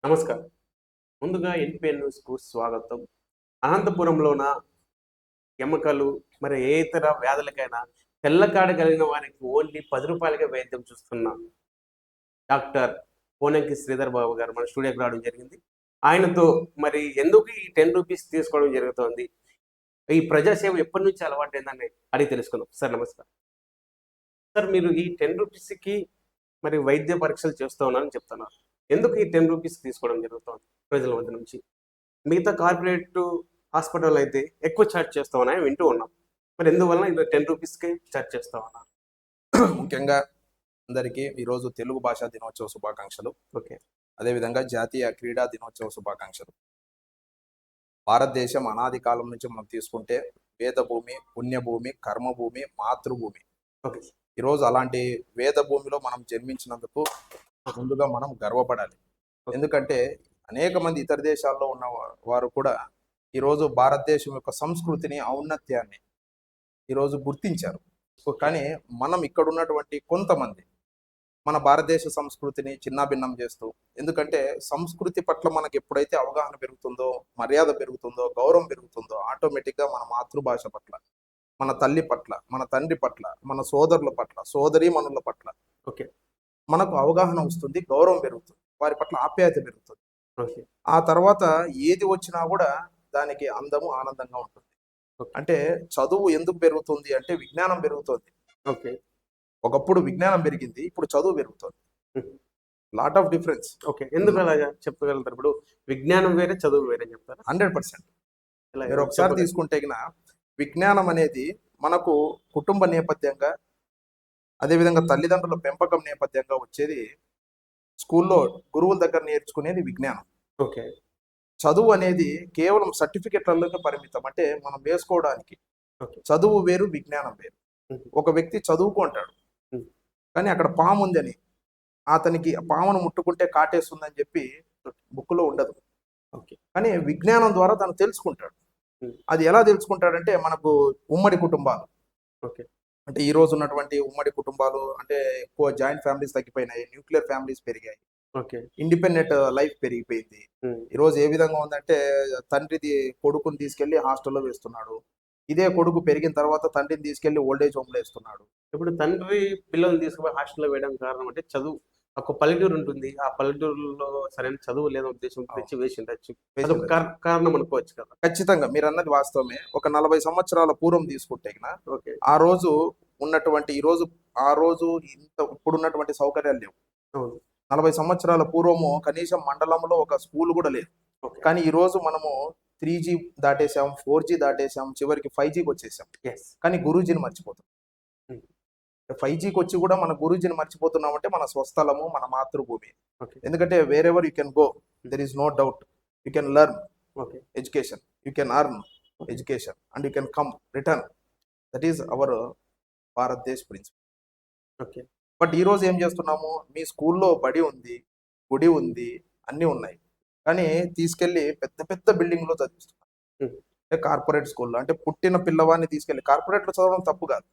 నమస్కారం. ముందుగా ఎన్‌పిఎన్ న్యూస్‌కు స్వాగతం. అనంతపురంలోన ఎముకలు, మరి ఏ ఇతర వ్యాధులకైనా తెల్లకాడ కలిగిన వారికి ఓన్లీ రూ. 10కే వైద్యం చూస్తున్న డాక్టర్ పోనంకి శ్రీధర్ బాబు గారు మన స్టూడియోకి రావడం జరిగింది. ఆయనతో మరి ఎందుకు ఈ రూ. 10 తీసుకోవడం జరుగుతోంది? ఈ ప్రజాసేవ ఎప్పటినుంచి అలవాటైందని అడిగి తెలుసుకుందాం. సార్ నమస్కారం. సార్ మీరు ఈ రూ. 10కి మరి వైద్య పరీక్షలు చేస్తూ ఉన్నారని చెప్తున్నారు. ఎందుకు ఈ రూ. 10 తీసుకోవడం జరుగుతోంది ప్రజల వద్ద నుంచి? మిగతా కార్పొరేట్ హాస్పిటల్ అయితే ఎక్కువ ఛార్జ్ చేస్తా ఉన్నాయని వింటూ ఉన్నాం. మరి ఎందువలన ఇలా రూ. 10కే ఛార్జ్ చేస్తా ఉన్నారు? ముఖ్యంగా అందరికీ ఈరోజు తెలుగు భాషా దినోత్సవ శుభాకాంక్షలు. ఓకే. అదేవిధంగా జాతీయ క్రీడా దినోత్సవ శుభాకాంక్షలు. భారతదేశం అనాది కాలం నుంచి మనం తీసుకుంటే వేదభూమి, పుణ్యభూమి, కర్మభూమి, మాతృభూమి. ఓకే. ఈరోజు అలాంటి వేద భూమిలో మనం జన్మించినందుకు ముందుగా మనం గర్వపడాలి. ఎందుకంటే అనేక మంది ఇతర దేశాల్లో ఉన్న వారు కూడా ఈరోజు భారతదేశం యొక్క సంస్కృతిని, ఔన్నత్యాన్ని ఈరోజు గుర్తించారు. కానీ మనం ఇక్కడ ఉన్నటువంటి కొంతమంది మన భారతదేశ సంస్కృతిని చిన్నాభిన్నం చేస్తూ, ఎందుకంటే సంస్కృతి పట్ల మనకి ఎప్పుడైతే అవగాహన పెరుగుతుందో, మర్యాద పెరుగుతుందో, గౌరవం పెరుగుతుందో, ఆటోమేటిక్గా మన మాతృభాష పట్ల, మన తల్లి పట్ల, మన తండ్రి పట్ల, మన సోదరుల పట్ల, సోదరీమణుల పట్ల ఓకే. మనకు అవగాహన వస్తుంది, గౌరవం పెరుగుతుంది, వారి పట్ల ఆప్యాయత పెరుగుతుంది. ఓకే. ఆ తర్వాత ఏది వచ్చినా కూడా దానికి అందము, ఆనందంగా ఉంటుంది. అంటే చదువు ఎందుకు పెరుగుతుంది అంటే విజ్ఞానం పెరుగుతుంది. ఓకే. ఒకప్పుడు విజ్ఞానం పెరిగింది, ఇప్పుడు చదువు పెరుగుతుంది. Lot of difference. ఓకే. ఎందుకు అలాగా చెప్పగలుగుతారు? ఇప్పుడు విజ్ఞానం వేరే, చదువు వేరే చెప్తారా? 100%. ఇలా మీరు ఒకసారి తీసుకుంటే విజ్ఞానం అనేది మనకు కుటుంబ నేపథ్యంగా, అదేవిధంగా తల్లిదండ్రుల పెంపకం నేపథ్యంగా వచ్చేది. స్కూల్లో గురువుల దగ్గర నేర్చుకునేది విజ్ఞానం. ఓకే. చదువు అనేది కేవలం సర్టిఫికెట్లలోకి పరిమితం, అంటే మనం వేసుకోవడానికి. చదువు వేరు, విజ్ఞానం వేరు. ఒక వ్యక్తి చదువుకుంటాడు, కానీ అక్కడ పాము ఉందని, అతనికి పామును ముట్టుకుంటే కాటేస్తుందని చెప్పి బుక్లో ఉండదు. కానీ విజ్ఞానం ద్వారా తను తెలుసుకుంటాడు. అది ఎలా తెలుసుకుంటాడంటే మనకు ఉమ్మడి కుటుంబాలు, అంటే ఈ రోజు ఉన్నటువంటి ఉమ్మడి కుటుంబాలు అంటే ఎక్కువ జాయింట్ ఫ్యామిలీస్ తగ్గిపోయినాయి, న్యూక్లియర్ ఫ్యామిలీస్ పెరిగాయి, ఇండిపెండెంట్ లైఫ్ పెరిగిపోయింది. ఈ రోజు ఏ విధంగా ఉందంటే తండ్రిది కొడుకుని తీసుకెళ్లి హాస్టల్లో వేస్తున్నాడు, ఇదే కొడుకు పెరిగిన తర్వాత తండ్రిని తీసుకెళ్లి ఓల్డేజ్ హోమ్లో వేస్తున్నాడు. ఇప్పుడు తండ్రి పిల్లల్ని తీసుకుపోయి హాస్టల్లో వేయడం కారణం అంటే చదువు. ఒక పల్లెటూరు ఉంటుంది, ఆ పల్లెటూరులో సరైన చదువు లేదా ఉద్దేశం తెచ్చి వేసి ఉండొచ్చు. కారణం అనుకోవచ్చు కదా. ఖచ్చితంగా మీరు అన్నది వాస్తవమే. ఒక 40 సంవత్సరాల పూర్వం తీసుకుంటే ఆ రోజు ఉన్నటువంటి ఆ రోజు ఇప్పుడున్నటువంటి సౌకర్యాలు లేవు. 40 సంవత్సరాల పూర్వము కనీసం మండలంలో ఒక స్కూల్ కూడా లేదు. కానీ ఈ రోజు మనము 3G దాటేసాం, 4G దాటేసాం, చివరికి 5Gకి వచ్చేసాం. కానీ గురూజీని మర్చిపోతాం. 5Gకి వచ్చి కూడా మన గురూజీని మర్చిపోతున్నామంటే మన స్వస్థలము, మన మాతృభూమి. ఎందుకంటే wherever you can go, there is no doubt, you can learn education, you can earn education and you can come return. That is our Bharatdesh principle. But ఈరోజు ఏం చేస్తున్నాము, మీ స్కూల్లో బడి ఉంది, గుడి ఉంది, అన్నీ ఉన్నాయి, కానీ తీసుకెళ్ళి పెద్ద పెద్ద బిల్డింగ్లో చదివిస్తున్నాం. కార్పొరేట్ స్కూల్లో అంటే పుట్టిన పిల్లవాడిని తీసుకెళ్ళి కార్పొరేట్లో చదవడం తప్పు కాదు,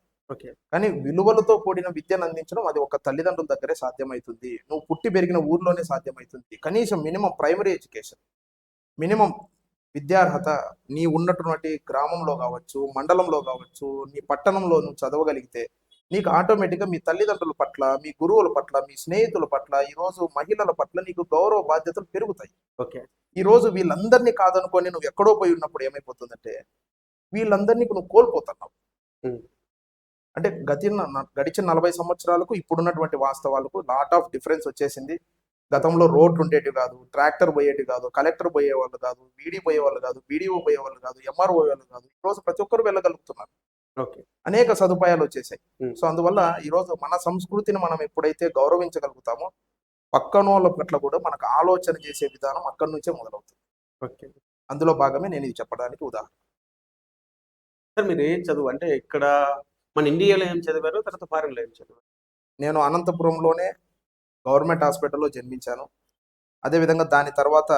కానీ విలువలతో కూడిన విద్యను అందించడం అది ఒక తల్లిదండ్రుల దగ్గరే సాధ్యమవుతుంది. నువ్వు పుట్టి పెరిగిన ఊర్లోనే సాధ్యమవుతుంది. కనీసం మినిమం ప్రైమరీ ఎడ్యుకేషన్, మినిమం విద్యార్హత నీ ఉన్నటువంటి గ్రామంలో కావచ్చు, మండలంలో కావచ్చు, నీ పట్టణంలో నువ్వు చదవగలిగితే నీకు ఆటోమేటిక్గా మీ తల్లిదండ్రుల పట్ల, మీ గురువుల పట్ల, మీ స్నేహితుల పట్ల, ఈరోజు మహిళల పట్ల నీకు గౌరవ బాధ్యతలు పెరుగుతాయి. ఈరోజు వీళ్ళందరినీ కాదనుకొని నువ్వు ఎక్కడో పోయి ఉన్నప్పుడు ఏమైపోతుందంటే వీళ్ళందరినీ నువ్వు కోల్పోతున్నావు. అంటే గడిచిన 40 సంవత్సరాలకు ఇప్పుడున్నటువంటి వాస్తవాలకు లాట్ ఆఫ్ డిఫరెన్స్ వచ్చేసింది. గతంలో రోడ్లు ఉండేవి కాదు, ట్రాక్టర్ పోయేటి కాదు, కలెక్టర్ పోయేవాళ్ళు కాదు, బీడీ పోయేవాళ్ళు కాదు, బీడీఓ పోయేవాళ్ళు కాదు, ఎంఆర్ఓ పోయేవాళ్ళు కాదు. ఈరోజు ప్రతి ఒక్కరు వెళ్ళగలుగుతున్నారు. అనేక సదుపాయాలు వచ్చేసాయి. సో అందువల్ల ఈరోజు మన సంస్కృతిని మనం ఎప్పుడైతే గౌరవించగలుగుతామో పక్కనోళ్ళ పట్ల కూడా మనకు ఆలోచన చేసే విధానం అక్కడి నుంచే మొదలవుతుంది. అందులో భాగమే నేను ఇది చెప్పడానికి ఉదాహరణ. సార్ మీరు ఏం చదువు అంటే ఇక్కడ మన ఇండియాలో ఏం చదివారు, తర్వాత ఫారెన్లో ఏం చదివారు? నేను అనంతపురంలోనే గవర్నమెంట్ హాస్పిటల్లో జన్మించాను. అదేవిధంగా దాని తర్వాత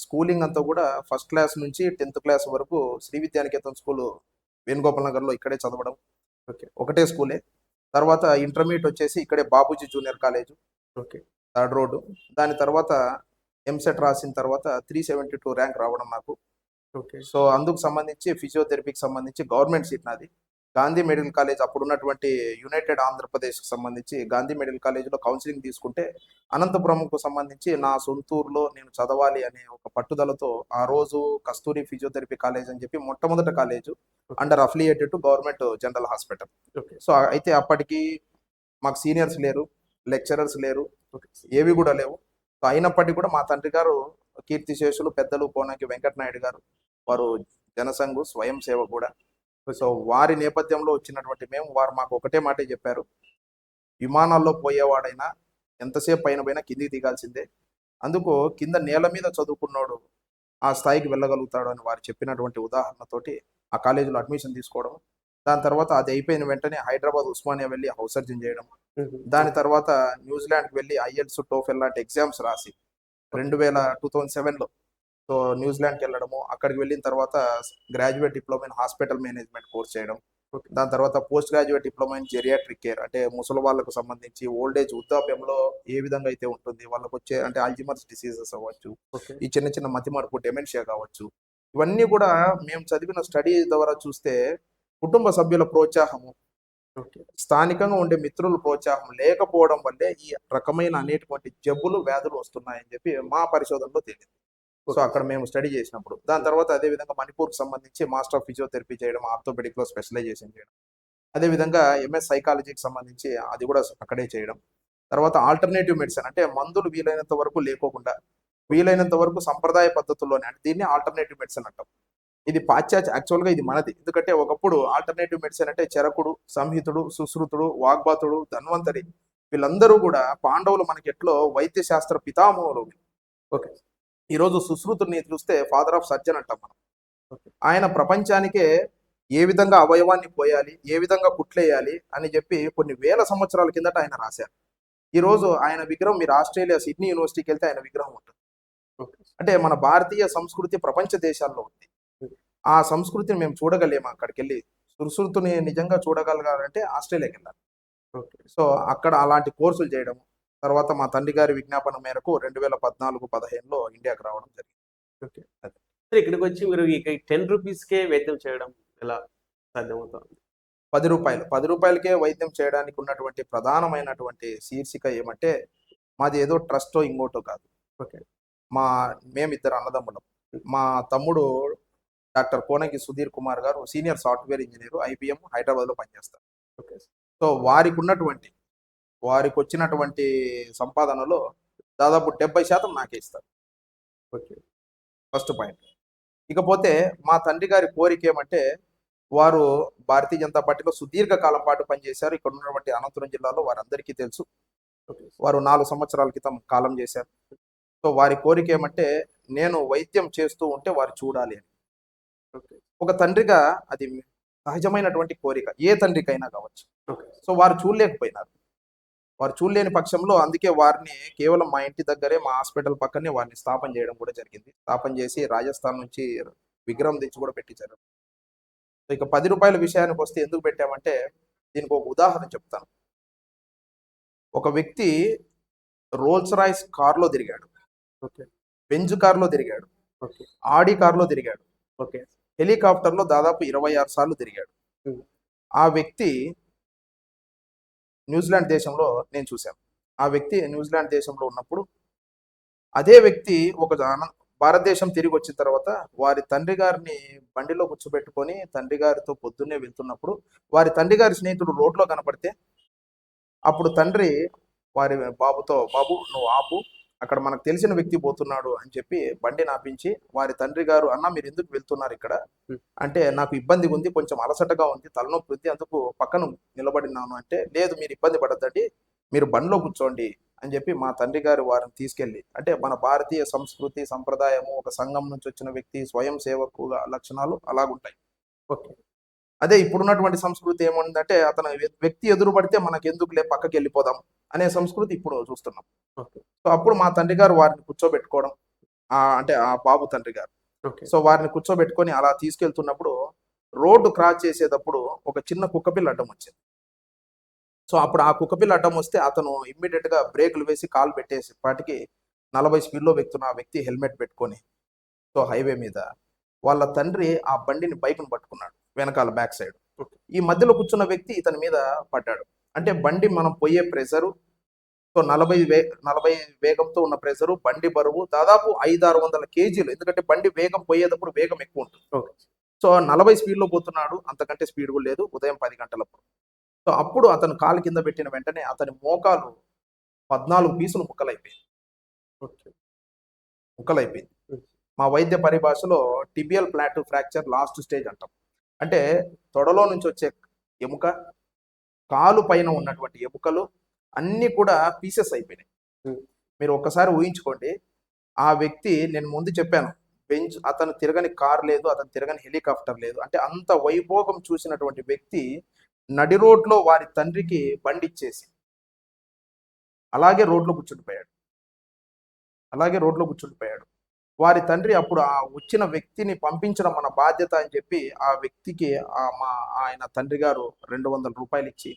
స్కూలింగ్ అంతా కూడా ఫస్ట్ క్లాస్ నుంచి 10th క్లాస్ వరకు శ్రీ విద్యానికేతన్ స్కూల్ వేణుగోపాల్ నగర్లో ఇక్కడే చదవడం. ఒకటే స్కూలే. తర్వాత ఇంటర్మీడియట్ వచ్చేసి ఇక్కడే Babuji junior college, 3rd road. దాని తర్వాత ఎంసెట్ రాసిన తర్వాత 372 ర్యాంక్ రావడం నాకు. ఓకే. సో అందుకు సంబంధించి ఫిజియోథెరపీకి సంబంధించి గవర్నమెంట్ సీట్ నాది. గాంధీ మెడికల్ కాలేజ్ అప్పుడున్నటువంటి యునైటెడ్ ఆంధ్రప్రదేశ్కి సంబంధించి గాంధీ మెడికల్ కాలేజ్లో కౌన్సిలింగ్ తీసుకుంటే అనంతపురంకు సంబంధించి నా సొంతూరులో నేను చదవాలి అనే ఒక పట్టుదలతో ఆ రోజు కస్తూరి ఫిజియోథెరపీ కాలేజ్ అని చెప్పి మొట్టమొదటి college under affiliated to government general hospital. Okay. So అయితే అప్పటికి మాకు సీనియర్స్ లేరు, లెక్చరర్స్ లేరు, ఓకే. ఏవి కూడా లేవు. సో అయినప్పటికీ కూడా మా తండ్రి గారు కీర్తిశేషులు పెద్దలు పోనాకి వెంకటనాయుడు గారు, వారు జనసంఘు స్వయం సేవ కూడా. సో వారి నేపథ్యంలో వచ్చినటువంటి మేము, వారు మాకు ఒకటే మాటే చెప్పారు, విమానాల్లో పోయేవాడైనా ఎంతసేపు పైన పైన కిందికి దిగాల్సిందే, అందుకు కింద నేల మీద చదువుకున్నాడు ఆ స్థాయికి వెళ్ళగలుగుతాడు అని వారు చెప్పినటువంటి ఉదాహరణతోటి ఆ కాలేజీలో అడ్మిషన్ తీసుకోవడం. దాని తర్వాత అది అయిపోయిన వెంటనే హైదరాబాద్ ఉస్మానియా వెళ్ళి హౌస్ సర్జన్ చేయడం. దాని తర్వాత న్యూజిలాండ్కి వెళ్ళి ఐఎల్స్ టోఫెల్ లాంటి ఎగ్జామ్స్ రాసి 2007లో సో న్యూజిలాండ్కి వెళ్ళడము. అక్కడికి వెళ్ళిన తర్వాత graduate diploma in hospital management course చేయడం. దాని తర్వాత post graduate diploma in geriatric care, అంటే ముసలి వాళ్ళకు సంబంధించి ఓల్డ్ ఏజ్ వృద్ధాప్యంలో ఏ విధంగా అయితే ఉంటుంది వాళ్ళకు వచ్చే అంటే ఆల్జిమర్స్ డిసీజెస్ అవ్వచ్చు, ఈ చిన్న చిన్న మతిమరుపు డెమెన్షియా కావచ్చు, ఇవన్నీ కూడా మేము చదివిన స్టడీ ద్వారా చూస్తే కుటుంబ సభ్యుల ప్రోత్సాహము, స్థానికంగా ఉండే మిత్రుల ప్రోత్సాహం లేకపోవడం వల్లే ఈ రకమైన అనేటువంటి జబ్బులు వ్యాధులు వస్తున్నాయని చెప్పి మా పరిశోధనలో తేలింది. సో అక్కడ మేము స్టడీ చేసినప్పుడు దాని తర్వాత అదే విధంగా మణిపూర్కి సంబంధించి మాస్టర్ ఆఫ్ ఫిజియోథెరపీ చేయడం, ఆర్థోపెడిక్లో స్పెషలైజేషన్ చేయడం, అదేవిధంగా ఎంఎస్ సైకాలజీకి సంబంధించి అది కూడా అక్కడే చేయడం. తర్వాత ఆల్టర్నేటివ్ మెడిసిన్ అంటే మందులు వీలైనంత వరకు లేకోకుండా వీలైనంత వరకు సంప్రదాయ పద్ధతుల్లోనే, అంటే దీన్ని ఆల్టర్నేటివ్ మెడిసిన్ అంటాం. ఇది పాశ్చాత్య, యాక్చువల్గా ఇది మనది. ఎందుకంటే ఒకప్పుడు ఆల్టర్నేటివ్ మెడిసిన్ అంటే చరకుడు, సంహితుడు, సుశ్రుతుడు, వాగ్బాతుడు, ధన్వంతరి వీళ్ళందరూ కూడా పాండవులు మనకి ఎట్లో వైద్య శాస్త్ర పితామహులు. ఓకే, ఈరోజు సుశ్రుతుడిని చూస్తే ఫాదర్ ఆఫ్ సర్జన్ అంటాం మనం. ఆయన ప్రపంచానికే ఏ విధంగా అవయవాన్ని పోయాలి, ఏ విధంగా కుట్లేయాలి అని చెప్పి కొన్ని వేల సంవత్సరాల కిందట ఆయన రాశారు. ఈరోజు ఆయన విగ్రహం మీరు ఆస్ట్రేలియా సిడ్నీ యూనివర్సిటీకి వెళ్తే ఆయన విగ్రహం ఉంటుంది. అంటే మన భారతీయ సంస్కృతి ప్రపంచ దేశాల్లో ఉంది. ఆ సంస్కృతిని మేము చూడగలేము. అక్కడికి వెళ్ళి సుశ్రుతుని నిజంగా చూడగలగాలంటే ఆస్ట్రేలియాకి వెళ్ళాలి. సో అక్కడ అలాంటి కోర్సులు చేయడం. తర్వాత మా తండ్రి గారి విజ్ఞాపన మేరకు 2014-15లో ఇండియాకి రావడం జరిగింది. ఓకే. ఇక్కడికి వచ్చి మీరు ఇక 10 రూపీస్కే వైద్యం చేయడం ఎలా సాధ్యమవుతుంది? 10 రూపాయలకే వైద్యం చేయడానికి ఉన్నటువంటి ప్రధానమైనటువంటి శీర్షిక ఏమంటే, మాది ఏదో ట్రస్టో ఇంకోటో కాదు. ఓకే. మేమిద్దరు అన్నదమ్ములం. మా తమ్ముడు డాక్టర్ కోనకి సుధీర్ కుమార్ గారు సీనియర్ సాఫ్ట్వేర్ ఇంజనీర్, IBM హైదరాబాద్లో పనిచేస్తారు. ఓకే. సో వారికి వచ్చినటువంటి సంపాదనలో దాదాపు 70% నాకే ఇస్తారు. ఓకే. First point. ఇకపోతే మా తండ్రి గారి కోరిక ఏమంటే, వారు భారతీయ జనతా పార్టీలో సుదీర్ఘ కాలం పాటు పనిచేశారు. ఇక్కడ ఉన్నటువంటి అనంతపురం జిల్లాలో వారందరికీ తెలుసు. వారు 4 సంవత్సరాల క్రితం కాలం చేశారు. సో వారి కోరిక ఏమంటే, నేను వైద్యం చేస్తూ ఉంటే వారు చూడాలి అని. ఒక తండ్రిగా అది సహజమైనటువంటి కోరిక, ఏ తండ్రికైనా కావచ్చు. సో వారు చూడలేకపోయినారు. వారు చూడలేని పక్షంలో అందుకే వారిని కేవలం మా ఇంటి దగ్గరే, మా హాస్పిటల్ పక్కనే వారిని స్థాపన చేయడం కూడా జరిగింది. స్థాపన చేసి రాజస్థాన్ నుంచి విగ్రహం తెచ్చి కూడా పెట్టించారు. సో ఇక 10 రూపాయల విషయానికి వస్తే ఎందుకు పెట్టామంటే, దీనికి ఒక ఉదాహరణ చెప్తాను. ఒక వ్యక్తి రోల్స్ రాయ్స్ కార్లో తిరిగాడు, ఓకే, బెంజ్ కార్లో తిరిగాడు, ఓకే, ఆడి కార్లో తిరిగాడు, ఓకే, హెలికాప్టర్లో దాదాపు 26 సార్లు తిరిగాడు. ఆ వ్యక్తి న్యూజిలాండ్ దేశంలో నేను చూశాను. ఆ వ్యక్తి న్యూజిలాండ్ దేశంలో ఉన్నప్పుడు అదే వ్యక్తి భారతదేశం తిరిగి వచ్చిన తర్వాత వారి తండ్రి గారిని బండిలో కూర్చోబెట్టుకొని తండ్రి గారితో పొద్దున్నే వెళ్తున్నప్పుడు వారి తండ్రి గారి స్నేహితుడు రోడ్లో కనపడితే అప్పుడు తండ్రి వారి బాబుతో, బాబు నువ్వు ఆపు, అక్కడ మనకు తెలిసిన వ్యక్తి పోతున్నాడు అని చెప్పి బండి నాపించి వారి తండ్రి గారు, అన్న మీరు ఎందుకు వెళ్తున్నారు ఇక్కడ అంటే, నాకు ఇబ్బంది ఉంది, కొంచెం అలసటగా ఉంది, తలనొప్పి ఉంది, అందుకు పక్కన నిలబడినాను అంటే, లేదు మీరు ఇబ్బంది పడద్దండి, మీరు బండిలో కూర్చోండి అని చెప్పి మా తండ్రి గారు వారిని తీసుకెళ్ళి, అంటే మన భారతీయ సంస్కృతి సంప్రదాయము, ఒక సంఘం నుంచి వచ్చిన వ్యక్తి స్వయం సేవకుగా లక్షణాలు అలాగుంటాయి. ఓకే, అదే ఇప్పుడున్నటువంటి సంస్కృతి ఏముందంటే, అతను వ్యక్తి ఎదురు పడితే మనకు ఎందుకులే పక్కకి వెళ్ళిపోదాం అనే సంస్కృతి ఇప్పుడు చూస్తున్నాం. సో అప్పుడు మా తండ్రి గారు వారిని కూర్చోబెట్టుకోవడం, అంటే ఆ బాబు తండ్రి గారు, సో వారిని కూర్చోబెట్టుకొని అలా తీసుకెళ్తున్నప్పుడు రోడ్డు క్రాస్ చేసేటప్పుడు ఒక చిన్న కుక్కపిల్ల అడ్డం వచ్చింది. సో అప్పుడు ఆ కుక్కపిల్ల అడ్డం వస్తే అతను ఇమ్మీడియట్ గా బ్రేకులు వేసి కాలు పెట్టేసి పాటికి 40 స్పీడ్లో వెళ్తున్న ఆ వ్యక్తి హెల్మెట్ పెట్టుకొని సో హైవే మీద వాళ్ళ తండ్రి ఆ బండిని బైక్ను పట్టుకున్నాడు వెనకాల బ్యాక్ సైడ్. ఈ మధ్యలో కూర్చున్న వ్యక్తి ఇతని మీద పడ్డాడు. అంటే బండి మనం పోయే ప్రెషరు సో 40 వేగంతో ఉన్న ప్రెషరు, బండి బరువు దాదాపు 500-600 కేజీలు. ఎందుకంటే బండి వేగం పోయేటప్పుడు వేగం ఎక్కువ ఉంటుంది. ఓకే. సో 40 స్పీడ్లో పోతున్నాడు, అంతకంటే స్పీడ్ కూడా లేదు, ఉదయం 10 గంటలప్పుడు. సో అప్పుడు అతను కాలు కింద పెట్టిన వెంటనే అతని మోకాలు 14 పీసులు ముక్కలైపోయింది. ఓకే. ముక్కలైపోయింది. ఉమ్. మా వైద్య పరిభాషలో tibial plateau fracture last stage అంటాం. అంటే తొడలో నుంచి వచ్చే ఎముక, కాలు పైన ఉన్నటువంటి ఎముకలు అన్నీ కూడా పీసెస్ అయిపోయినాయి. ఉమ్. మీరు ఒక్కసారి ఊహించుకోండి. ఆ వ్యక్తి, నేను ముందు చెప్పాను, అతను తిరగని కార్ లేదు, అతను తిరగని హెలికాప్టర్ లేదు. అంటే అంత వైభోగం చూసినటువంటి వ్యక్తి నడి రోడ్లో వారి తండ్రికి బండి ఇచ్చేసి అలాగే రోడ్లో కూర్చుండిపోయాడు. వారి తండ్రి అప్పుడు ఆ వచ్చిన వ్యక్తిని పంపించడం మన బాధ్యత అని చెప్పి ఆ వ్యక్తికి ఆయన తండ్రి గారు 200 రూపాయలు ఇచ్చి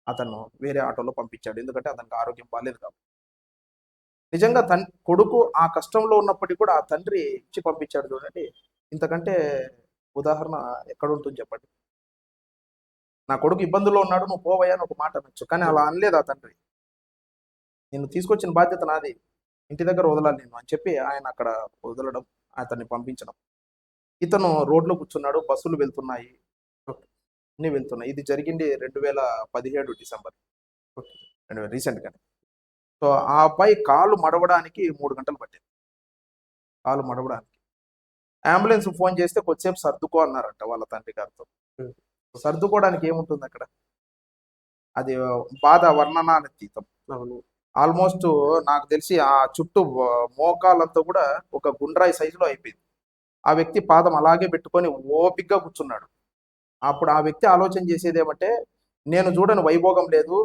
అతను వేరే ఆటోలో పంపించాడు. ఎందుకంటే అతనికి ఆరోగ్యం బాగాలేదు కాబట్టి. నిజంగా కొడుకు ఆ కష్టంలో ఉన్నప్పటికీ కూడా ఆ తండ్రి ఇచ్చి పంపించాడు చూడండి. ఇంతకంటే ఉదాహరణ ఎక్కడ ఉంటుంది చెప్పండి. నా కొడుకు ఇబ్బందుల్లో ఉన్నాడు, నువ్వు పోవయ్యా అని ఒక మాట అనొచ్చు, కానీ అలా అనలేదు ఆ తండ్రి. నిన్ను తీసుకొచ్చిన బాధ్యత నాది, ఇంటి దగ్గర వదలాలి నేను అని చెప్పి ఆయన అక్కడ వదలడం, అతన్ని పంపించడం. ఇతను రోడ్లో కూర్చున్నాడు, బస్సులు వెళ్తున్నాయి, అన్నీ వెళ్తున్నాయి. ఇది జరిగింది 2017 డిసెంబర్, రీసెంట్గానే. సో ఆ అబ్బాయి కాలు మడవడానికి 3 గంటలు పట్టింది. కాలు మడవడానికి అంబులెన్స్ ఫోన్ చేస్తే కొద్దిసేపు సర్దుకో అన్నారంట వాళ్ళ తండ్రి గారితో. సర్దుకోవడానికి ఏముంటుంది అక్కడ? అది బాధ వర్ణనాతీతం. ఆల్మోస్ట్ నాకు తెలిసి ఆ చుట్టూ మోకాలంతా కూడా ఒక గుండ్రాయి సైజులో అయిపోయింది. ఆ వ్యక్తి పాదం అలాగే పెట్టుకొని ఓపిగ్గా కూర్చున్నాడు. అప్పుడు ఆ వ్యక్తి ఆలోచన చేసేది ఏమంటే, నేను చూడని వైభోగం లేదు,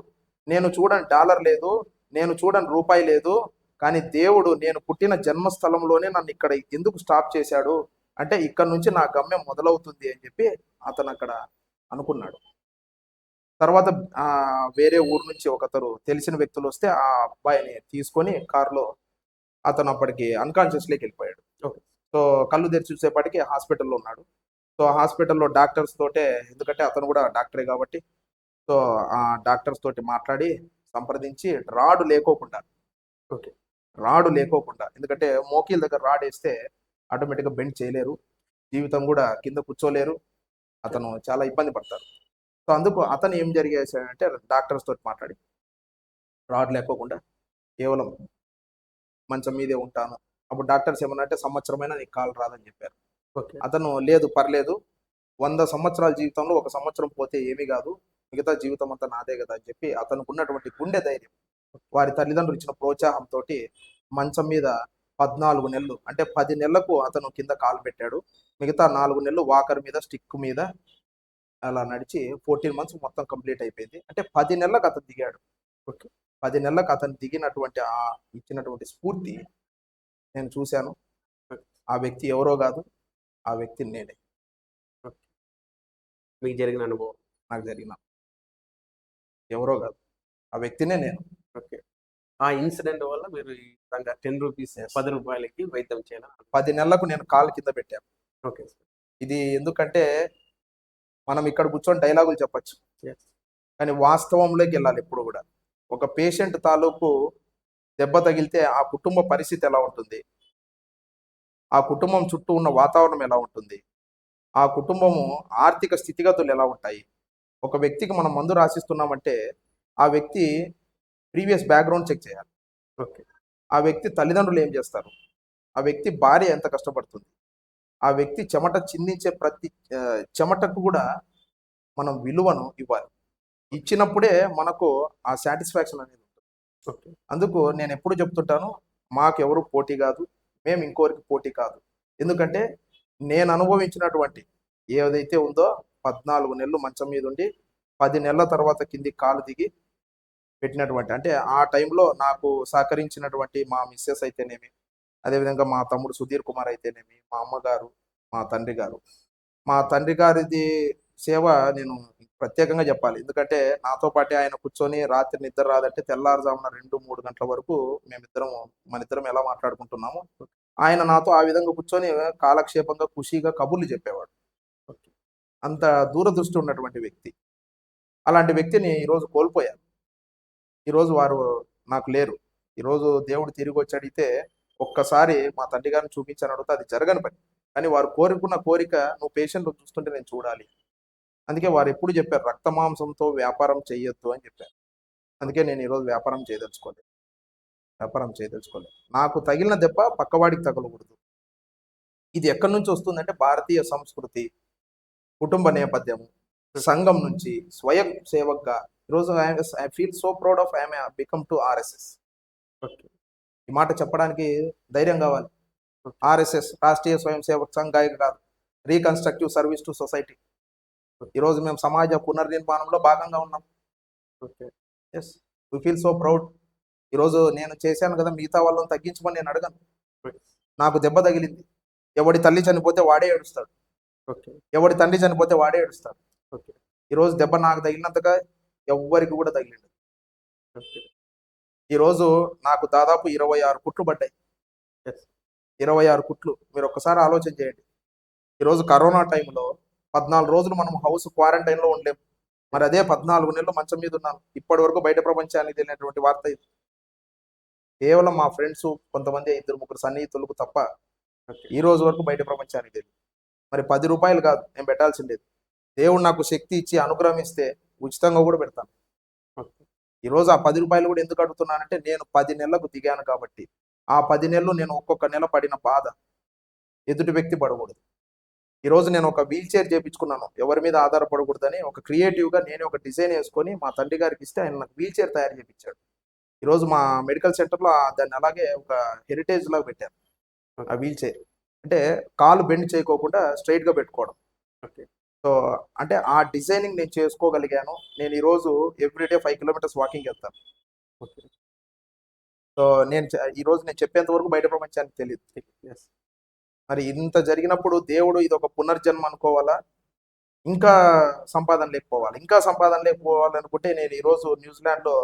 నేను చూడని డాలర్ లేదు, నేను చూడని రూపాయి లేదు, కానీ దేవుడు నేను పుట్టిన జన్మస్థలంలోనే నన్ను ఇక్కడ ఎందుకు స్టాప్ చేశాడు అంటే ఇక్కడ నుంచి నా గమ్యం మొదలవుతుంది అని చెప్పి అతను అక్కడ అనుకున్నాడు. తర్వాత వేరే ఊరు నుంచి ఒకతరు తెలిసిన వ్యక్తులు వస్తే ఆ అబ్బాయిని తీసుకొని కారులో అతను అప్పటికి అన్కాన్షియస్లోకి వెళ్ళిపోయాడు. సో కళ్ళు తెరిచి చూసేపాటికి హాస్పిటల్లో ఉన్నాడు. సో హాస్పిటల్లో డాక్టర్స్ తోటే, ఎందుకంటే అతను కూడా డాక్టరే కాబట్టి, సో ఆ డాక్టర్స్ తోటి మాట్లాడి సంప్రదించి రాడు లేకోకుండా, ఎందుకంటే మోకీల దగ్గర రాడ్ వేస్తే ఆటోమేటిక్గా బెండ్ చేయలేరు, జీవితం కూడా కింద కూర్చోలేరు, అతను చాలా ఇబ్బంది పడతారు. సో అందుకు అతను ఏం జరిగేసాడంటే డాక్టర్స్ తోటి మాట్లాడి రాడ్ లేకోకుండా కేవలం మంచం మీదే ఉంటాను. అప్పుడు డాక్టర్స్ ఏమన్నారంటే సంవత్సరమైనా నీకు కాలు రాదని చెప్పారు. అతను లేదు పర్లేదు, 100 సంవత్సరాల జీవితంలో 1 సంవత్సరం పోతే ఏమీ కాదు, మిగతా జీవితం అంతా నాదే కదా అని చెప్పి అతనికి ఉన్నటువంటి గుండె ధైర్యం, వారి తల్లిదండ్రులు ఇచ్చిన ప్రోత్సాహంతో మంచం మీద 14 నెలలు, అంటే 10 నెలలకు అతను కింద కాలు పెట్టాడు. మిగతా 4 నెలలు వాకర్ మీద, స్టిక్ మీద అలా నడిచి 14 మంత్స్ మొత్తం కంప్లీట్ అయిపోయింది. అంటే 10 నెలలకు అతను దిగాడు. 10 నెలలకు అతను దిగినటువంటి ఇచ్చినటువంటి స్ఫూర్తి నేను చూశాను. ఆ వ్యక్తి ఎవరో కాదు, ఆ వ్యక్తి నేనే. మీకు జరిగిన అనుభవం? నాకు జరిగిన, ఎవరో కాదు, ఆ వ్యక్తినే నేను. ఓకే. ఆ ఇన్సిడెంట్ వల్ల మీరు 10 రూపీస్ 10 రూపాయలకి వైద్యం చేయాలి. 10 నెలలకు నేను కాలు కింద పెట్టాను. ఓకే. ఇది ఎందుకంటే మనం ఇక్కడ కూర్చొని డైలాగులు చెప్పచ్చు, కానీ వాస్తవంలోకి వెళ్ళాలి. ఎప్పుడు కూడా ఒక పేషెంట్ తాలూకు దెబ్బ తగిలితే ఆ కుటుంబ పరిస్థితి ఎలా ఉంటుంది, ఆ కుటుంబం చుట్టూ ఉన్న వాతావరణం ఎలా ఉంటుంది, ఆ కుటుంబము ఆర్థిక స్థితిగతులు ఎలా ఉంటాయి. ఒక వ్యక్తికి మనం మందు రాసిస్తున్నామంటే ఆ వ్యక్తి ప్రీవియస్ బ్యాక్గ్రౌండ్ చెక్ చేయాలి. ఓకే. ఆ వ్యక్తి తల్లిదండ్రులు ఏం చేస్తారు, ఆ వ్యక్తి భార్య ఎంత కష్టపడుతుంది, ఆ వ్యక్తి చెమట చిందించే ప్రతి చెమటకు కూడా మనం విలువను ఇవ్వాలి. ఇచ్చినప్పుడే మనకు ఆ సాటిస్ఫాక్షన్ అనేది ఉంటుంది. అందుకు నేను ఎప్పుడు చెప్తుంటాను, మాకెవరు పోటీ కాదు, మేము ఇంకోరికి పోటీ కాదు. ఎందుకంటే నేను అనుభవించినటువంటి ఏదైతే ఉందో 14 నెలలు మంచం మీద ఉండి 10 నెలల తర్వాత కింది కాలు దిగి పెట్టినటువంటి, అంటే ఆ టైంలో నాకు సహకరించినటువంటి మా మిస్సెస్ అయితేనేమి, అదేవిధంగా మా తమ్ముడు సుధీర్ కుమార్ అయితేనేమి, మా అమ్మగారు, మా తండ్రి గారు. మా తండ్రి గారిది సేవ నేను ప్రత్యేకంగా చెప్పాలి. ఎందుకంటే నాతో పాటే ఆయన కూర్చొని రాత్రి నిద్ర రాదంటే తెల్లారుజామున 2, 3 గంటల వరకు మనిద్దరం ఎలా మాట్లాడుకుంటున్నామో, ఆయన నాతో ఆ విధంగా కూర్చొని కాలక్షేపంగా, ఖుషీగా కబుర్లు చెప్పేవాడు. అంత దూరదృష్టి ఉన్నటువంటి వ్యక్తి. అలాంటి వ్యక్తిని ఈరోజు కోల్పోయాను. ఈరోజు వారు నాకు లేరు. ఈరోజు దేవుడు తిరిగొచ్చి అడిగితే, ఒక్కసారి మా తండ్రి గారిని చూపించని అడిగితే అది జరగని పని. కానీ వారు కోరుకున్న కోరిక, నువ్వు పేషెంట్‌ని చూస్తుంటే నేను చూడాలి. అందుకే వారు ఎప్పుడు చెప్పారు, రక్త మాంసంతో వ్యాపారం చెయ్యొద్దు అని చెప్పారు. అందుకే నేను ఈరోజు వ్యాపారం చేయదలుచుకోలేదు. నాకు తగిలిన దెబ్బ పక్కవాడికి తగలకూడదు. ఇది ఎక్కడి నుంచి వస్తుందంటే భారతీయ సంస్కృతి, కుటుంబ నేపథ్యము, సంఘం నుంచి స్వయం సేవక్‌గా ఈరోజు I feel so proud of I'm become to RSS. ఈ మాట చెప్పడానికి ధైర్యం కావాలి. ఆర్ఎస్ఎస్ రాష్ట్రీయ స్వయం సేవక్ సంఘ్ కాదు, రీకన్స్ట్రక్టివ్ సర్వీస్ టు సొసైటీ. ఈరోజు మేము సమాజ పునర్నిర్మాణంలో భాగంగా ఉన్నాం. Yes, we feel so proud. ఈరోజు నేను చేశాను కదా, మిగతా వాళ్ళని తగ్గించమని నేను అడగను. నాకు దెబ్బ తగిలింది. ఎవడి తల్లి చనిపోతే వాడే ఏడుస్తాడు, ఎవడి తండ్రి చనిపోతే వాడే ఏడుస్తాడు. ఈరోజు దెబ్బ నాకు తగిలినంతగా ఎవ్వరికి కూడా తగిలింది. ఈరోజు నాకు దాదాపు 26 కుట్లు పడ్డాయి. 26 కుట్లు. మీరు ఒక్కసారి ఆలోచన చేయండి. ఈరోజు కరోనా టైంలో 14 రోజులు మనం హౌస్ క్వారంటైన్లో ఉండలేము. మరి అదే 14 నెలలు మంచం మీద ఉన్నాను. ఇప్పటి వరకు బయట ప్రపంచానికి తెలియనటువంటి వార్త ఇది. కేవలం మా ఫ్రెండ్స్ కొంతమంది 2-3 సన్నిహితులకు తప్ప ఈ రోజు వరకు బయట ప్రపంచానికి తెలియదు. మరి 10 రూపాయలు కాదు నేను పెట్టాల్సిండేది. దేవుడు నాకు శక్తి ఇచ్చి అనుగ్రహం ఇస్తే ఉచితంగా కూడా పెడతాను. ఈరోజు ఆ 10 రూపాయలు కూడా ఎందుకు అడుగుతున్నానంటే, నేను 10 నెలలకు దిగాను కాబట్టి. ఆ 10 నెలలు నేను ఒక్కొక్క నెల పడిన బాధ ఎదుటి వ్యక్తి పడకూడదు. ఈరోజు నేను ఒక వీల్ చైర్ చేయించుకున్నాను, ఎవరి మీద ఆధారపడకూడదని. ఒక క్రియేటివ్గా నేను ఒక డిజైన్ వేసుకొని మా తండ్రి గారికి ఇస్తే ఆయన నాకు వీల్ చైర్ తయారు చేయించాడు. ఈరోజు మా మెడికల్ సెంటర్లో దాన్ని అలాగే ఒక హెరిటేజ్ లాగా పెట్టారు. ఆ వీల్ చైర్ అంటే కాలు బెండ్ చేయకోకుండా స్ట్రైట్గా పెట్టుకోవడం. సో అంటే ఆ డిజైనింగ్ నేను చేసుకోగలిగాను. నేను ఈరోజు ఎవ్రీడే 5 కిలోమీటర్స్ వాకింగ్ వెళ్తాను. సో ఈరోజు నేను చెప్పేంత వరకు బయట ప్రపంచానికి తెలియదు. మరి ఇంత జరిగినప్పుడు దేవుడు ఇది ఒక పునర్జన్మ అనుకోవాలా, ఇంకా సంపాదన లేకపోవాలనుకుంటే నేను ఈరోజు న్యూజిలాండ్లో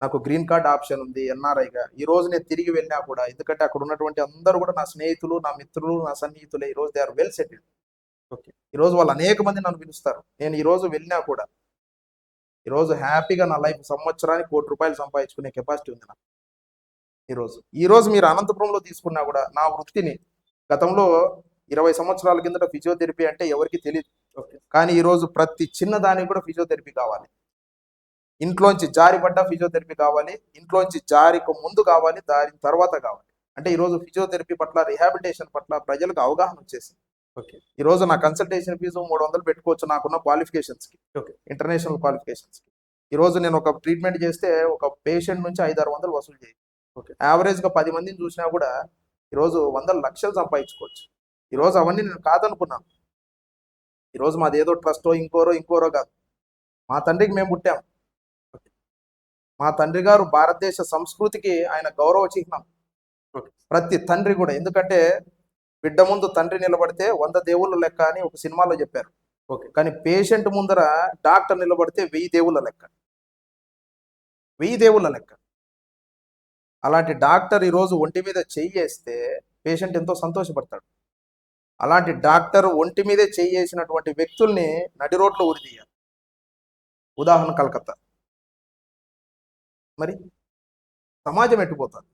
నాకు గ్రీన్ కార్డ్ ఆప్షన్ ఉంది ఎన్ఆర్ఐగా. ఈ రోజు నేను తిరిగి వెళ్ళినా కూడా, ఎందుకంటే అక్కడ ఉన్నటువంటి అందరూ కూడా నా స్నేహితులు, నా మిత్రులు, నా సన్నిహితులే. ఈరోజు దే ఆర్ వెల్ సెటిల్డ్. ఈరోజు వాళ్ళు అనేక మంది నన్ను పిలుస్తారు. నేను ఈరోజు వెళ్ళినా కూడా ఈరోజు హ్యాపీగా నా లైఫ్ సంవత్సరానికి ₹1,00,00,000 సంపాదించుకునే కెపాసిటీ ఉంది నాకు. ఈరోజు మీరు అనంతపురంలో తీసుకున్నా కూడా నా వృత్తిని గతంలో 20 సంవత్సరాల కిందట ఫిజియోథెరపీ అంటే ఎవరికి తెలియదు. కానీ ఈరోజు ప్రతి చిన్న దానికి కూడా ఫిజియోథెరపీ కావాలి. ఇంట్లోంచి జారిపడ్డ ఫిజియోథెరపీ కావాలి, ఇంట్లోంచి జారికి ముందు కావాలి, దాని తర్వాత కావాలి. అంటే ఈరోజు ఫిజియోథెరపీ పట్ల, రిహాబిలిటేషన్ పట్ల ప్రజలకు అవగాహన వచ్చేసింది. ఈరోజు నా కన్సల్టేషన్ ఫీజు 300 పెట్టుకోవచ్చు నాకున్న క్వాలిఫికేషన్స్కి, ఇంటర్నేషనల్ క్వాలిఫికేషన్స్కి. ఈరోజు నేను ఒక ట్రీట్మెంట్ చేస్తే ఒక పేషెంట్ నుంచి 500-600 వసూలు చేయొచ్చు. యావరేజ్గా 10 మందిని చూసినా కూడా ఈరోజు 100 లక్షలు సంపాదించుకోవచ్చు. ఈరోజు అవన్నీ నేను కాదనుకున్నాను. ఈరోజు మాది ఏదో ట్రస్టో ఇంకోరో కాదు. మా తండ్రికి మేము పుట్టాం. మా తండ్రి గారు భారతదేశ సంస్కృతికి ఆయన గౌరవ చిహ్నం. ప్రతి తండ్రి కూడా. ఎందుకంటే బిడ్డ ముందు తండ్రి నిలబడితే 100 దేవుళ్ళ లెక్క అని ఒక సినిమాలో చెప్పారు. కానీ పేషెంట్ ముందర డాక్టర్ నిలబడితే 1000 దేవుళ్ళ లెక్క. 1000 దేవుళ్ళ లెక్క. అలాంటి డాక్టర్ ఈరోజు ఒంటి మీద చెయ్యేస్తే పేషెంట్ ఎంతో సంతోషపడతాడు. అలాంటి డాక్టర్ ఒంటి మీదే చెయ్యేసినటువంటి వ్యక్తుల్ని నడి రోడ్లో ఉరిదీయాలి. ఉదాహరణ కలకత్తా. మరి సమాజం ఎట్టిపోతుంది?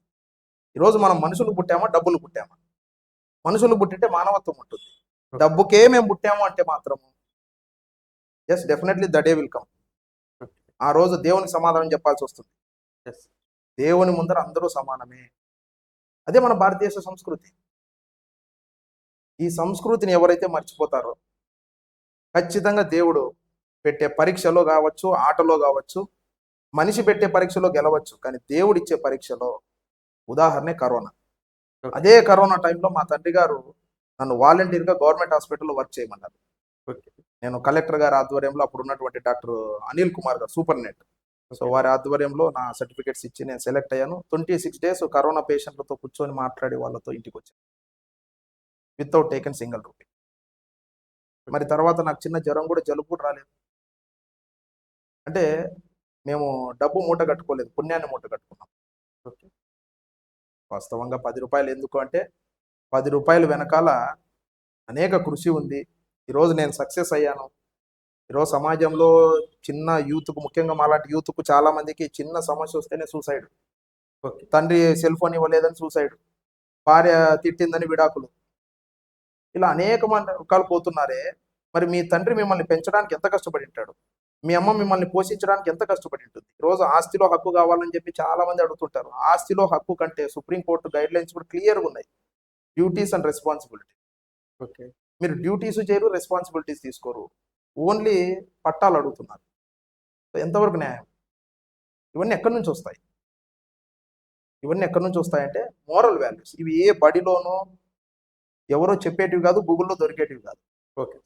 ఈరోజు మనం మనుషులు పుట్టామా, డబ్బులు పుట్టామా? మనుషులు పుట్టింటే మానవత్వం ఉంటుంది. డబ్బుకే మేము పుట్టాము అంటే మాత్రము yes, definitely the day will come. ఆ రోజు దేవునికి సమాధానం చెప్పాల్సి వస్తుంది. దేవుని ముందర అందరూ సమానమే. అదే మన భారతదేశ సంస్కృతి. ఈ సంస్కృతిని ఎవరైతే మర్చిపోతారో ఖచ్చితంగా దేవుడు పెట్టే పరీక్షలో కావచ్చు, ఆటలో కావచ్చు, మనిషి పెట్టే పరీక్షలో గెలవచ్చు, కానీ దేవుడు ఇచ్చే పరీక్షలో ఉదాహరణే కరోనా. అదే కరోనా టైంలో మా తండ్రి గారు నన్ను వాలంటీర్గా గవర్నమెంట్ హాస్పిటల్లో వర్క్ చేయమన్నారు. నేను కలెక్టర్ గారి ఆధ్వర్యంలో అప్పుడు ఉన్నటువంటి డాక్టర్ అనిల్ కుమార్ గారు, సూపర్నెట్, సో వారి ఆధ్వర్యంలో నా సర్టిఫికేట్స్ ఇచ్చి నేను సెలెక్ట్ అయ్యాను. 26 days కరోనా పేషెంట్లతో కూర్చొని మాట్లాడి వాళ్ళతో ఇంటికి వచ్చాను వితౌట్ టేకెన్ సింగిల్ రూపీ. మరి తర్వాత నాకు చిన్న జ్వరం కూడా, జలుబు కూడా రాలేదు. అంటే మేము డబ్బు మూట కట్టుకోలేదు, పుణ్యాన్ని మూట కట్టుకున్నాం. ఓకే. వాస్తవంగా రూ. 10 ఎందుకు అంటే, రూ. 10 వెనకాల అనేక కృషి ఉంది. ఈరోజు నేను సక్సెస్ అయ్యాను. ఈరోజు సమాజంలో చిన్న యూత్‌కు, ముఖ్యంగా మాలాంటి యూత్‌కు చాలా మందికి చిన్న సమస్య వస్తేనే సూసైడ్. ఓకే. తండ్రి సెల్ ఫోన్ ఇవ్వలేదని సూసైడ్. భార్య తిట్టిందని విడాకులు. ఇలా అనేక మంది రకాలు పోతున్నారే. మరి మీ తండ్రి మిమ్మల్ని పెంచడానికి ఎంత కష్టపడి ఉంటాడు? మీ అమ్మ మిమ్మల్ని పోషించడానికి ఎంత కష్టపడి ఉంటుంది? ఈరోజు ఆస్తిలో హక్కు కావాలని చెప్పి చాలా మంది అడుగుతుంటారు. ఆస్తిలో హక్కు కంటే సుప్రీం కోర్ట్ గైడ్‌లైన్స్ కూడా క్లియర్‌గా ఉన్నాయి. Duties and responsibility. ఓకే. మీరు డ్యూటీస్ చేయరు, రెస్పాన్సిబిలిటీస్ తీసుకోరు. ఓన్లీ పట్టాలు అడుగుతున్నారు. సో ఎంతవరకు న్యాయం? ఇవన్నీ ఎక్కడి నుంచి వస్తాయి? ఇవన్నీ ఎక్కడి నుంచి వస్తాయంటే మోరల్ వాల్యూస్. ఇవి ఏ బడిలోనో ఎవరో చెప్పేటివి కాదు, గూగుల్‌లో దొరికేటివి కాదు. ఓకే.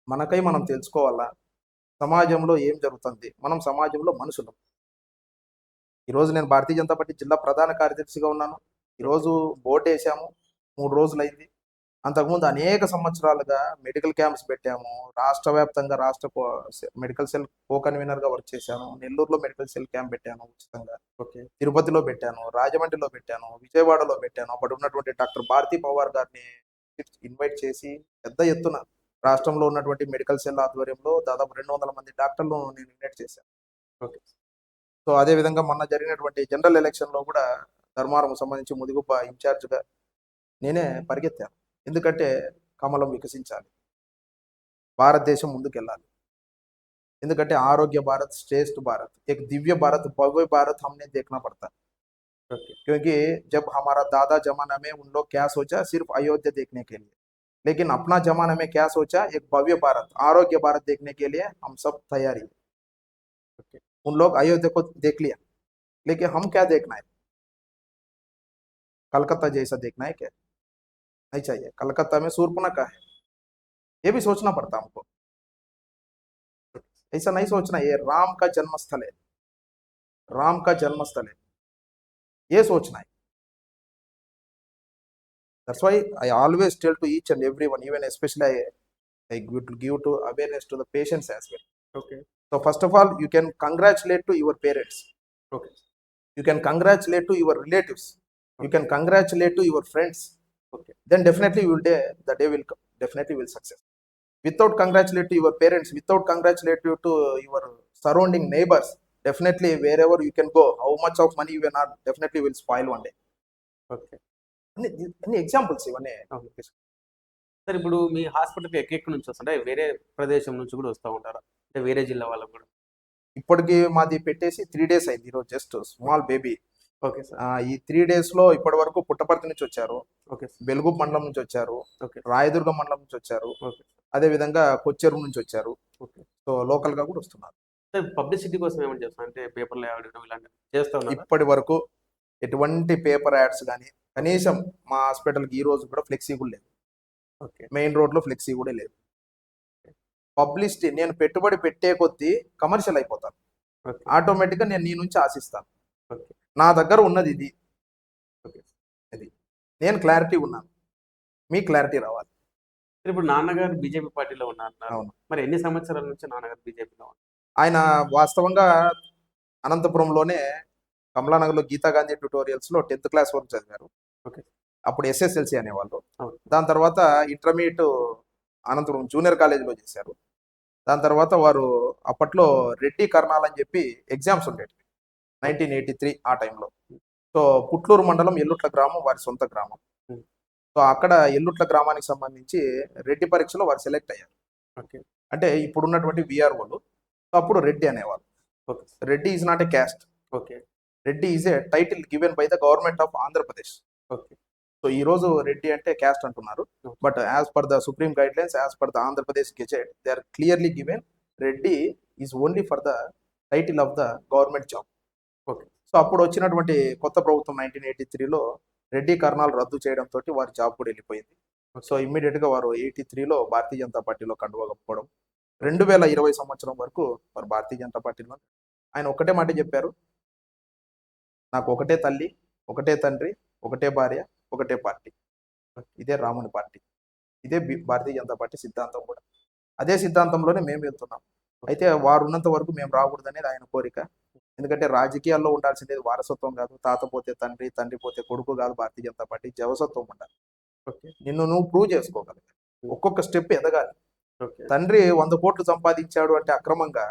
మనకై మనం తెలుసుకోవాలా? సమాజంలో ఏం జరుగుతుంది? మనం సమాజంలో మనుషులం. ఈరోజు నేను భారతీయ జనతా పార్టీ జిల్లా ప్రధాన కార్యదర్శిగా ఉన్నాను. ఈరోజు బోర్డేసాము. 3 రోజులైంది. అంతకుముందు అనేక సంవత్సరాలుగా మెడికల్ క్యాంప్స్ పెట్టాము. రాష్ట్ర వ్యాప్తంగా మెడికల్ సెల్ కో కన్వీనర్‌గా వర్క్ చేశాను. నెల్లూరులో మెడికల్ సెల్ క్యాంప్ పెట్టాను ఉచితంగా. ఓకే. తిరుపతిలో పెట్టాను, రాజమండ్రిలో పెట్టాను, విజయవాడలో పెట్టాను. అప్పుడు ఉన్నటువంటి డాక్టర్ భారతీ పవార్ గారిని ఇన్వైట్ చేసి పెద్ద ఎత్తున రాష్ట్రంలో ఉన్నటువంటి మెడికల్ సెల్ ఆధ్వర్యంలో దాదాపు 200 మంది డాక్టర్లను నేను ఇన్వైట్ చేశాను. ఓకే. సో అదే విధంగా మొన్న జరిగినటువంటి జనరల్ ఎలక్షన్‌లో కూడా ధర్మారం సంబంధించి ముదిగుబ్బ ఇన్ఛార్జ్‌గా నేనే పరిగెత్తాను. ఎందుకంటే కమలం వికసించాలి. భారతదేశం ముందుకెళ్ళాలి. ఎందుకంటే आरोग्य भारत, श्रेष्ठ भारत, एक दिव्य भारत, भव्य भारत हमने देखना पड़ता है। ओके. क्योंकि जब हमारा दादा जमाना में उन लोग क्या सोचा, सिर्फ अयोध्या देखने के लिए, लेकिन अपना जमाना में क्या सोचा, एक भव्य भारत, आरोग्य भारत देखने के लिए हम सब तैयारी है। ओके. उन लोग अयोध्या को देख लिया, लेकिन हम क्या देखना है? कलकत्ता जैसा देखना है क्या? नहीं चाहिए। कलकत्ता में शूर्पणखा है, ये भी सोचना पड़ता हमको। ऐसा नहीं सोचना ये राम का जन्मस्थल है, राम का जन्मस्थल है, ये सोचना है। That's why I always tell to each and everyone, even especially I give to awareness to the patients as well. Okay. So first of all, you can congratulate to your parents. Okay. You can congratulate to your relatives. You can congratulate to your friends. Okay. Then definitely you will the day will come. Definitely will success. Without congratulate to your parents, without congratulate you to your surrounding neighbors, definitely wherever you can go, how much of money you are, definitely will spoil one day. Okay. అన్ని examples ఇవన్నీ. Okay. Sir ఇప్పుడు మీ హాస్పిటల్‌కి ఎక్కడెక్కడి నుంచి వస్తుంటారు? వేరే ప్రదేశం నుంచి కూడా వస్తా ఉంటారా? అంటే వేరే జిల్లా వాళ్ళకి కూడా? ఇప్పటికి మాది పెట్టేసి 3 డేస్ అయింది. ఈరోజు just small baby. Okay sir. ఈ 3 డేస్‌లో ఇప్పటి వరకు పుట్టపర్తి నుంచి వచ్చారు, ఓకే సార్. బెలుగు మండలం నుంచి వచ్చారు, ఓకే. రాయదుర్గం మండలం నుంచి వచ్చారు, ఓకే. అదే విధంగా కొచ్చెరు నుంచి వచ్చారు. ఓకే. సో లోకల్‌గా కూడా వస్తున్నారు. సార్ పబ్లిసిటీ కోసం ఏమైనా చేస్తారా? అంటే పేపర్‌లో యాడ్ చేయడం ఇలాంటివి చేస్తా ఉన్నారా? ఇప్పటి వరకు ఎటువంటి పేపర్ యాడ్స్ గానీ, కనీసం మా హాస్పిటల్‌కి ఈ రోజు కూడా ఫ్లెక్సీ కూడా లేదు. ఓకే. మెయిన్ రోడ్‌లో ఫ్లెక్సీ కూడా లేదు. పబ్లిసిటీ నేను పెట్టుబడి పెట్టే కొద్దీ కమర్షియల్ అయిపోతాను. ఓకే. ఆటోమేటిక్‌గా నేను నీ నుంచి ఆశిస్తాను. ఓకే. నా దగ్గర ఉన్నది ఇది. ఓకే. ఇది. నేను క్లారిటీ ఉన్నాను. మీకు క్లారిటీ రావాలి. ఇప్పుడు నాన్నగారు బీజేపీ పార్టీలో ఉన్నారన్నారు. అవును. మరి ఎన్ని సంవత్సరాల నుంచి నాన్నగారు బీజేపీలో ఉన్నారు? ఆయన వాస్తవంగా అనంతపురంలోనే కమలానగర్‌లో గీతా గాంధీ ట్యుటోరియల్స్‌లో 10th క్లాస్ వరకు చదివారు. ఓకే. అప్పుడు ఎస్ఎస్ఎల్సీ అనేవాళ్ళు. అవును. దాని తర్వాత ఇంటర్మీడియేట్ అనంతపురం జూనియర్ కాలేజ్‌లో చేశారు. దాని తర్వాత వారు అప్పట్లో రెడ్డి కర్నాల్ అని చెప్పి ఎగ్జామ్స్ ఉండేవి. 1983 ఆ టైంలో. సో పుట్లూరు మండలం ఎల్లుట్ల గ్రామం వారి సొంత గ్రామం. హ్మ్. సో అక్కడ ఎల్లుట్ల గ్రామానికి సంబంధించి రెడ్డి పరీక్షలో వారు సెలెక్ట్ అయ్యారు. ఓకే. అంటే ఇప్పుడున్నటువంటి వీఆర్ఓలు. సో అప్పుడు రెడ్డి అనేవాళ్ళు. Okay. Reddy is not a caste. Okay. Reddy is a title given by the government of Andhra Pradesh. Okay. So ఈ రోజు రెడ్డి అంటే క్యాస్ట్ అంటున్నారు. But as per the supreme guidelines, as per the Andhra Pradesh gazette, they are clearly given Reddy is only for the title of the government job. Okay. So అప్పుడు వచ్చినటువంటి కొత్త ప్రభుత్వం 1983లో రెడ్డి కర్నాల్ రద్దు చేయడంతో వారి జాబ్ కూడా వెళ్ళిపోయింది. సో ఇమ్మీడియట్గా వారు 83లో భారతీయ జనతా పార్టీలో కండువా కప్పుకోవడం. 2020 సంవత్సరం వరకు వారు భారతీయ జనతా పార్టీలో. ఆయన ఒకటే మాట చెప్పారు, నాకు ఒకటే తల్లి, ఒకటే తండ్రి, ఒకటే భార్య, ఒకటే పార్టీ. ఇదే రాముని పార్టీ. ఇదే భారతీయ జనతా పార్టీ సిద్ధాంతం కూడా. అదే సిద్ధాంతంలోనే మేము వెళ్తున్నాం. అయితే వారు ఉన్నంత వరకు మేము రాకూడదు అనేది ఆయన కోరిక. ఎందుకంటే రాజకీయాల్లో ఉండాల్సింది వారసత్వం కాదు, తాత పోతే తండ్రి, తండ్రి పోతే కొడుకు కాదు, భారతీయ జనతా పార్టీ జవసత్వం ఉండాలి. ఓకే. నిన్ను నువ్వు ప్రూవ్ చేసుకోగలగాలి, ఒక్కొక్క స్టెప్ ఎదగాలి. ఓకే. తండ్రి 100 కోట్లు సంపాదించాడు అంటే అక్రమంగా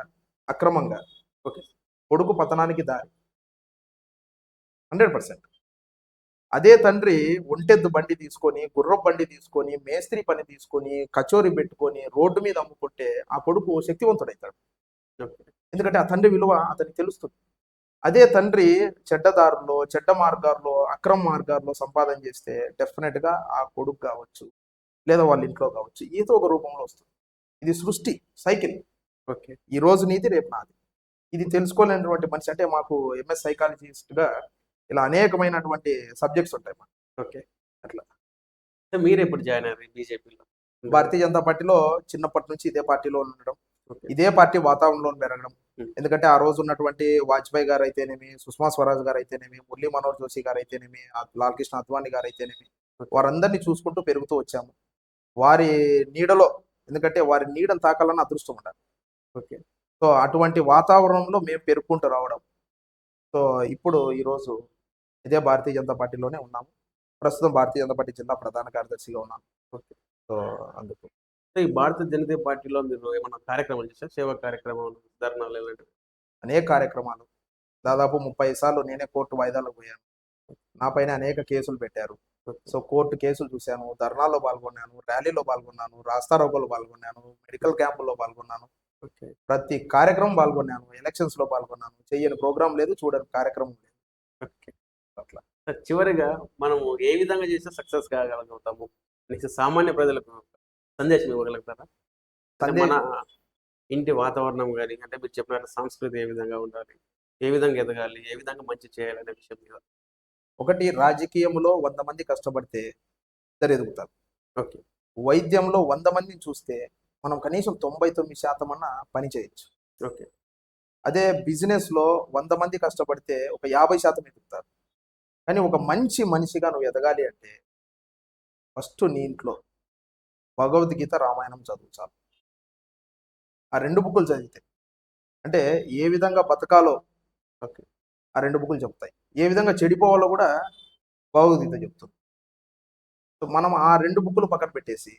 అక్రమంగా ఓకే. కొడుకు పతనానికి దారి 100%. అదే తండ్రి ఒంటెద్దు బండి తీసుకొని, గుర్రపు బండి తీసుకొని, మేస్త్రి పని తీసుకొని, కచోరీ పెట్టుకొని రోడ్డు మీద అమ్ముకుంటే ఆ కొడుకు శక్తివంతుడవుతాడు. ఓకే. ఎందుకంటే ఆ తండ్రి విలువ అతనికి తెలుస్తుంది. అదే తండ్రి చెడ్డదారుల్లో, చెడ్డ మార్గాల్లో, అక్రమ మార్గాల్లో సంపాదన చేస్తే డెఫినెట్గా ఆ కొడుకు కావచ్చు, లేదా వాళ్ళ ఇంట్లో కావచ్చు, ఏదో ఒక రూపంలో వస్తుంది. ఇది సృష్టి సైకిల్. ఓకే. ఈ రోజు నీది, రేపు నాది. ఇది తెలుసుకోలేనటువంటి మనిషి అంటే మాకు ఎంఎస్ సైకాలజిస్ట్గా ఇలా అనేకమైనటువంటి సబ్జెక్ట్స్ ఉంటాయి మాకు. ఓకే. అట్లా అంటే మీరు ఎప్పుడు జాయిన్ అయ్యారు బీజేపీలో? భారతీయ జనతా పార్టీలో చిన్నప్పటి నుంచి ఇదే పార్టీలో ఉండడం, ఓకే. ఇదే పార్టీ వాతావరణంలో పెరగడం. Hmm. ఎందుకంటే ఆ రోజు ఉన్నటువంటి వాజ్పేయి గారు అయితేనేమి, సుష్మా స్వరాజ్ గారు అయితేనేమి, మురళీ మనోహర్ జోషి గారు అయితేనేమి, లాల్ కృష్ణ అద్వానీ గారు అయితేనేమి, వారందరినీ చూసుకుంటూ పెరుగుతూ వచ్చాము. వారి నీడలో, ఎందుకంటే వారి నీడను తాకాలన్న అదృష్టం ఉండాలి. ఓకే. సో అటువంటి వాతావరణంలో మేము పెరుగుకుంటూ రావడం. సో ఇప్పుడు ఈరోజు ఇదే భారతీయ జనతా పార్టీలోనే ఉన్నాము. ప్రస్తుతం భారతీయ జనతా పార్టీ జిల్లా ప్రధాన కార్యదర్శిగా ఉన్నాను. ఓకే. సో అందుకు ఈ భారతీయ జనతా పార్టీలో మీరు ఏమన్నా కార్యక్రమాలు చేశారు? సేవా కార్యక్రమాలు, ధర్నాలు ఇలాంటివి? అనేక కార్యక్రమాలు, దాదాపు 30 సార్లు నేనే కోర్టు వాయిదాలకు పోయాను. నా పైన అనేక కేసులు పెట్టారు. సో కోర్టు కేసులు చూశాను, ధర్నాల్లో పాల్గొన్నాను, ర్యాలీలో పాల్గొన్నాను, రాస్తారోకోలో పాల్గొన్నాను, మెడికల్ క్యాంపుల్లో పాల్గొన్నాను. ఓకే. ప్రతి కార్యక్రమం పాల్గొన్నాను, ఎలక్షన్స్ లో పాల్గొన్నాను. చెయ్యని ప్రోగ్రాం లేదు, చూడని కార్యక్రమం లేదు. ఓకే. అట్లా చివరిగా మనము ఏ విధంగా చేస్తే సక్సెస్ కాగలుగుతాము? నెక్స్ట్ సామాన్య ప్రజలకు సందేశం ఇవ్వగలుగుతారా? అంటే మన ఇంటి వాతావరణం కానీ, అంటే మీరు చెప్పినట్టు సంస్కృతి ఏ విధంగా ఉండాలి, ఏ విధంగా ఎదగాలి, ఏ విధంగా మంచి చేయాలనే విషయం మీద. ఒకటి, రాజకీయంలో 100 మంది కష్టపడితే ఇద్దరు ఎదుగుతారు. ఓకే. వైద్యంలో 100 మందిని చూస్తే మనం కనీసం 99% అన్న పని చేయొచ్చు. ఓకే. అదే బిజినెస్ లో 100 మంది కష్టపడితే ఒక 50% ఎదుగుతారు. కానీ ఒక మంచి మనిషిగా నువ్వు ఎదగాలి అంటే ఫస్ట్ నీ ఇంట్లో భగవద్గీత, రామాయణం చదువు చాలు. ఆ 2 బుక్కులు చదివితే అంటే ఏ విధంగా బతకాలో ఓకే. ఆ 2 బుక్కులు చెప్తాయి. ఏ విధంగా చెడిపోవాలో కూడా భగవద్గీత చెప్తుంది. సో మనం ఆ 2 బుక్కులు పక్కన పెట్టేసి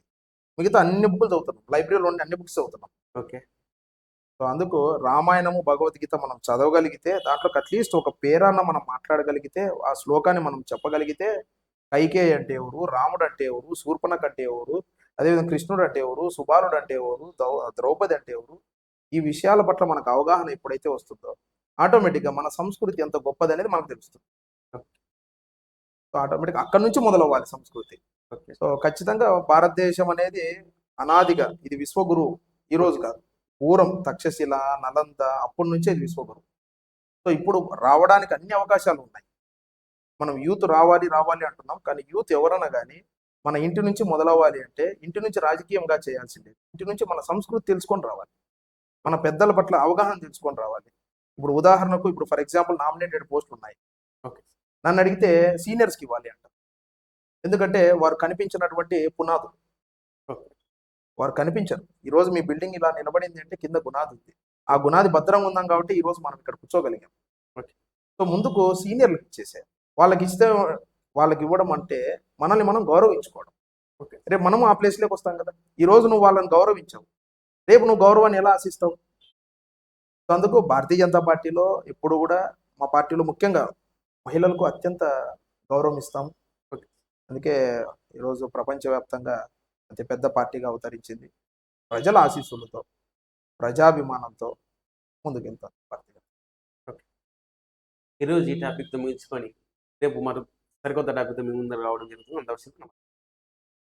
మిగతా అన్ని బుక్కులు చదువుతున్నాం. లైబ్రరీలో ఉండే అన్ని బుక్స్ చదువుతున్నాం. ఓకే. సో అందుకు రామాయణము, భగవద్గీత మనం చదవగలిగితే, దాంట్లోకి అట్లీస్ట్ ఒక పేరాన్న మనం మాట్లాడగలిగితే, ఆ శ్లోకాన్ని మనం చెప్పగలిగితే, కైకేయి అంటే ఎవరు, రాముడు అంటే ఎవరు, శూర్పణఖ అంటే ఎవరు, అదేవిధంగా కృష్ణుడు అంటే ఎవరు, సుబాలుడు అంటే ఎవరు, ద్రౌపది అంటే ఎవరు, ఈ విషయాల పట్ల మనకు అవగాహన ఎప్పుడైతే వస్తుందో ఆటోమేటిక్గా మన సంస్కృతి ఎంత గొప్పది అనేది మనకు తెలుస్తుంది. సో ఆటోమేటిక్గా అక్కడి నుంచి మొదలవ్వాలి సంస్కృతి. ఓకే. సో ఖచ్చితంగా భారతదేశం అనేది అనాదిగా ఇది విశ్వగురువు, ఈ రోజు కాదు, పూర్వం తక్షశిల, నలంద అప్పటి నుంచే ఇది విశ్వగురువు. సో ఇప్పుడు రావడానికి అన్ని అవకాశాలు ఉన్నాయి. మనం యూత్ రావాలి రావాలి అంటున్నాం, కానీ యూత్ ఎవరన్నా కానీ మన ఇంటి నుంచి మొదలవ్వాలి అంటే ఇంటి నుంచి రాజకీయంగా చేయాల్సిందే. ఇంటి నుంచి మన సంస్కృతి తెలుసుకొని రావాలి, మన పెద్దల పట్ల అవగాహన తెలుసుకొని రావాలి. ఇప్పుడు ఉదాహరణకు, ఇప్పుడు ఫర్ ఎగ్జాంపుల్ నామినేటెడ్ పోస్టులు ఉన్నాయి. ఓకే. నన్ను అడిగితే సీనియర్స్కి ఇవ్వాలి అంట. ఎందుకంటే వారు కనిపించినటువంటి పునాదులు, ఓకే. వారు కనిపించరు. ఈరోజు మీ బిల్డింగ్ ఇలా నిలబడింది అంటే కింద గునాది ఉంది. ఆ గునాది భద్రంగా ఉందాం కాబట్టి ఈరోజు మనం ఇక్కడ కూర్చోగలిగాం. ఓకే. సో ముందుకు సీనియర్లకు ఇచ్చేసే, వాళ్ళకి ఇస్తే, వాళ్ళకి ఇవ్వడం అంటే మనల్ని మనం గౌరవించుకోవడం. ఓకే. రేపు మనము ఆ ప్లేస్లోకి వస్తాం కదా. ఈరోజు నువ్వు వాళ్ళని గౌరవించావు, రేపు నువ్వు గౌరవాన్ని ఎలా ఆశిస్తావు? సో అందుకు భారతీయ జనతా పార్టీలో ఎప్పుడు కూడా, మా పార్టీలో ముఖ్యంగా మహిళలకు అత్యంత గౌరవం ఇస్తాం. ఓకే. అందుకే ఈరోజు ప్రపంచవ్యాప్తంగా అతిపెద్ద పార్టీగా అవతరించింది. ప్రజల ఆశీస్సులతో, ప్రజాభిమానంతో ముందుకెళ్తాం పార్టీ. ఈరోజు ఈ టాపిక్తో ముగించుకొని రేపు మరి సరికొత్త టాపిక్తో మీ ముందర రావడం జరుగుతుంది. అంతవరకు